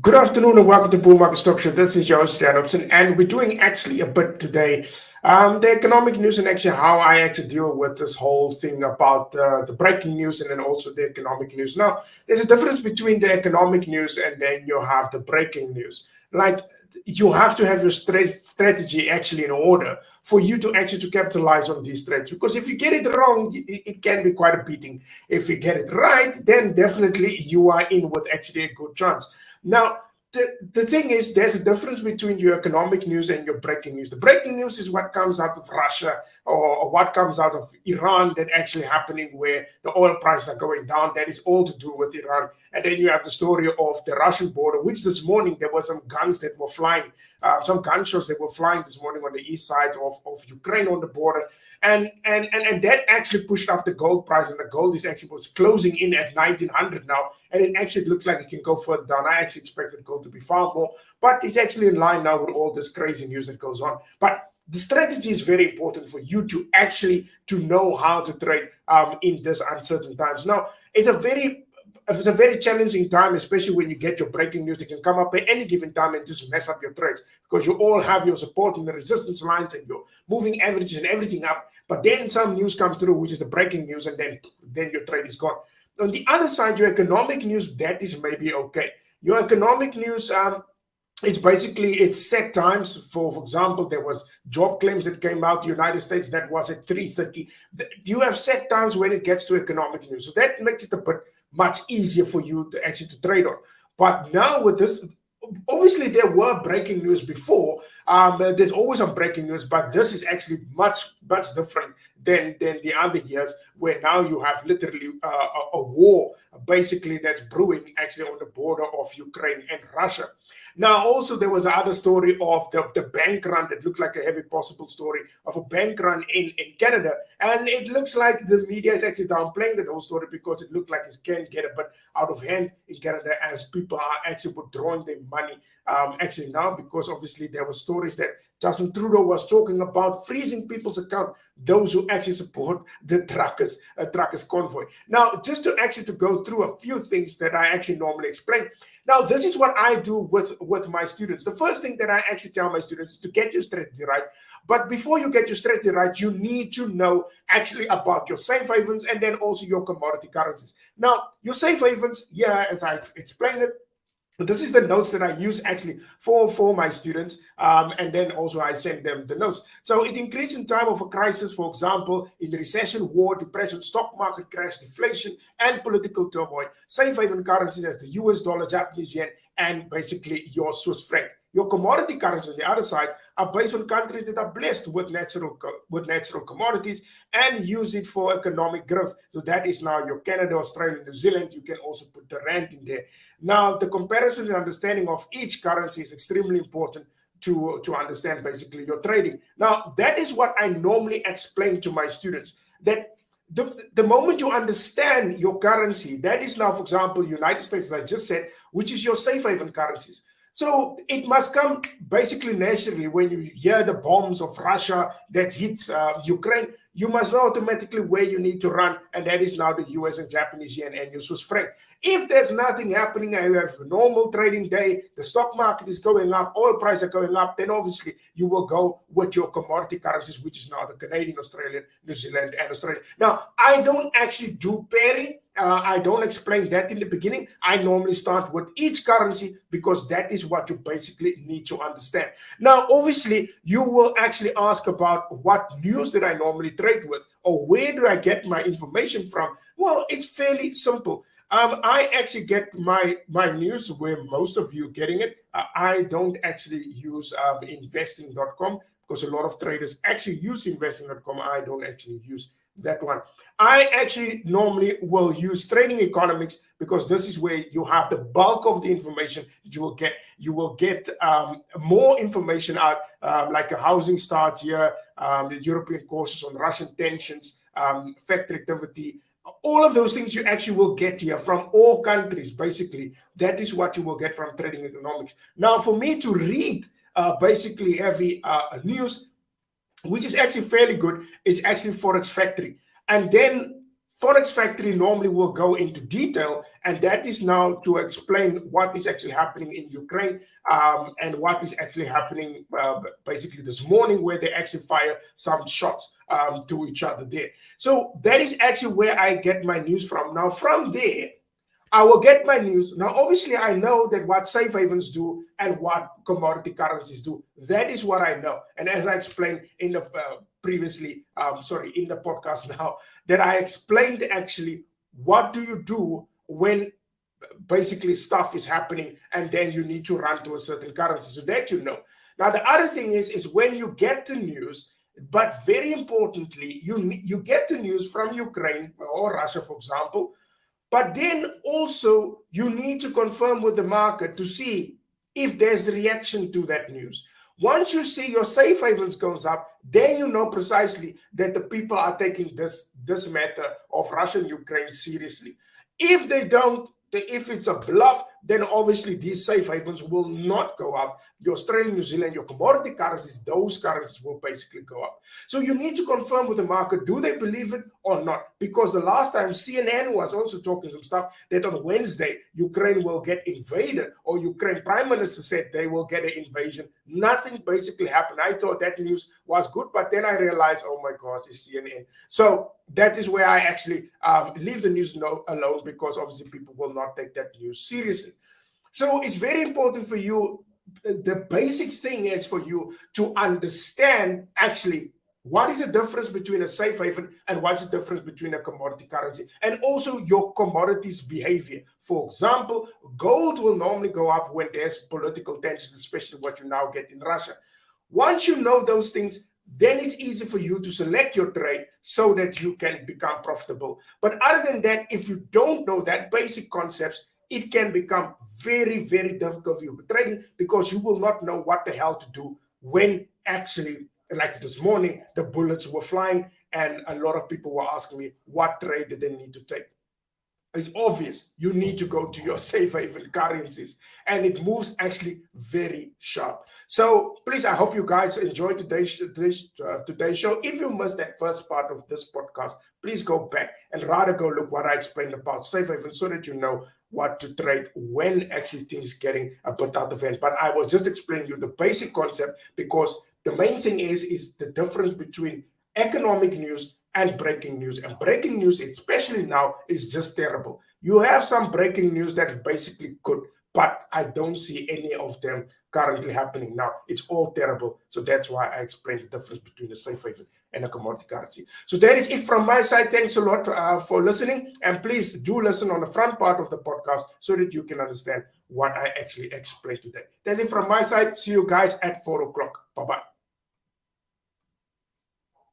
Good afternoon and welcome to Bull Market Stock Show. This is your host, Dan Upson, and we're doing actually a bit today. The economic news and actually how I actually deal with this whole thing about the breaking news and then also the economic news. Now, there's a difference between the economic news and then you have the breaking news. Like, you have to have your strategy actually in order for you to actually to capitalize on these trades, because if you get it wrong, it can be quite a beating. If you get it right, then definitely you are in with actually a good chance. Now, the thing is, there's a difference between your economic news and your breaking news. The breaking news is what comes out of Russia or what comes out of Iran that actually happening where the oil prices are going down. That is all to do with Iran. And then you have the story of the Russian border, which this morning there were some guns that were flying, some gunshots that were flying this morning on the east side of Ukraine on the border. And that actually pushed up the gold price, and the gold is actually was closing in at 1900 now, and it actually looks like it can go further down. I actually expected gold to be far more, but it's actually in line now with all this crazy news that goes on. But the strategy is very important for you to actually to know how to trade in this uncertain times. Now, it's a very challenging time, especially when you get your breaking news that can come up at any given time and just mess up your trades, because you all have your support and the resistance lines and your moving averages and everything up. But then some news comes through, which is the breaking news, and then your trade is gone. On the other side, your economic news, that is maybe okay. Your economic news, it's set times. For example, there was job claims that came out the United States that was at 3:30. You have set times when it gets to economic news, so that makes it a bit much easier for you to actually to trade on. But now with this, obviously there were breaking news before. There's always some breaking news, but this is actually much different than the other years, where now you have literally a war basically that's brewing actually on the border of Ukraine and Russia. Now, also there was another story of the bank run that looked like a heavy possible story of a bank run in Canada, and it looks like the media is actually downplaying that whole story because it looked like it can get a bit out of hand in Canada as people are actually withdrawing their money actually now, because obviously there were stories that Justin Trudeau was talking about freezing people's account, those who actually support the truckers convoy. Now, just to actually to go through a few things that I actually normally explain. Now, this is what I do with my students. The first thing that I actually tell my students is to get your strategy right. But before you get your strategy right, you need to know actually about your safe havens and then also your commodity currencies. Now, your safe havens, yeah, as I've explained it, this is the notes that I use actually for my students, and then also I send them the notes. So it increased in time of a crisis, for example, in the recession, war, depression, stock market crash, deflation, and political turmoil. Safe haven currencies as the US dollar, Japanese yen, and basically your Swiss franc. Your commodity currencies on the other side are based on countries that are blessed with natural commodities and use it for economic growth. So that is now your Canada, Australia, New Zealand. You can also put the rand in there. Now, the comparison and understanding of each currency is extremely important to understand basically your trading. Now, that is what I normally explain to my students, that the moment you understand your currency, that is now, for example, United States, as I just said, which is your safe haven currencies. So it must come basically naturally when you hear the bombs of Russia that hits Ukraine. You must know automatically where you need to run, and that is now the US and Japanese yen and your Swiss franc. If there's nothing happening and you have a normal trading day, the stock market is going up, oil prices are going up, then obviously you will go with your commodity currencies, which is now the Canadian, Australian, New Zealand, and Australia. Now, I don't actually do pairing. I don't explain that in the beginning. I normally start with each currency because that is what you basically need to understand. Now, obviously, you will actually ask about what news that I normally trade with, or where do I get my information from? Well, it's fairly simple. I actually get my news where most of you getting it. I don't actually use investing.com because a lot of traders actually use investing.com. I don't actually use that one. I actually normally will use Trading Economics because this is where you have the bulk of the information that you will get. You will get more information out, like a housing starts here, the European courses on Russian tensions, factory activity. All of those things you actually will get here from all countries, basically. That is what you will get from Trading Economics. Now, for me to read basically heavy news, which is actually fairly good, is actually Forex Factory. And then Forex Factory normally will go into detail, and that is now to explain what is actually happening in Ukraine, and what is actually happening basically this morning, where they actually fire some shots to each other there. So that is actually where I get my news from. Now, from there, I will get my news. Now, obviously, I know that what safe havens do and what commodity currencies do. That is what I know. And as I explained in the previously, in the podcast now, that I explained actually what do you do when basically stuff is happening and then you need to run to a certain currency, so that you know. Now, the other thing is when you get the news, but very importantly, you get the news from Ukraine or Russia, for example, but then also you need to confirm with the market to see if there's a reaction to that news. Once you see your safe havens goes up, then you know precisely that the people are taking this matter of Russia and Ukraine seriously. If they don't, if it's a bluff, then obviously these safe havens will not go up. Your Australian, New Zealand, your commodity currencies, those currencies will basically go up. So you need to confirm with the market, do they believe it or not? Because the last time CNN was also talking some stuff that on Wednesday, Ukraine will get invaded, or Ukraine Prime Minister said they will get an invasion. Nothing basically happened. I thought that news was good, but then I realized, oh my gosh, it's CNN. So that is where I actually leave the news alone, because obviously people will not take that news seriously. So it's very important for you. The basic thing is for you to understand actually what is the difference between a safe haven and what's the difference between a commodity currency, and also your commodities behavior. For example, gold will normally go up when there's political tension, especially what you now get in Russia. Once you know those things, then it's easy for you to select your trade so that you can become profitable. But other than that, if you don't know that basic concepts, it can become very, very difficult for you trading, because you will not know what the hell to do when actually, like this morning, the bullets were flying and a lot of people were asking me what trade did they need to take. It's obvious you need to go to your safe haven currencies, and it moves actually very sharp. So please, I hope you guys enjoyed today's show. If you missed that first part of this podcast, please go back and rather go look what I explained about safe haven, so that you know what to trade when actually things getting a bit out of hand. But I was just explaining you the basic concept, because the main thing is the difference between economic news and breaking news. And breaking news, especially now, is just terrible. You have some breaking news that is basically good, but I don't see any of them currently happening now. It's all terrible. So that's why I explained the difference between a safe haven and a commodity currency. So that is it from my side. Thanks a lot for listening. And please do listen on the front part of the podcast so that you can understand what I actually explained today. That's it from my side. See you guys at 4 o'clock. Bye-bye.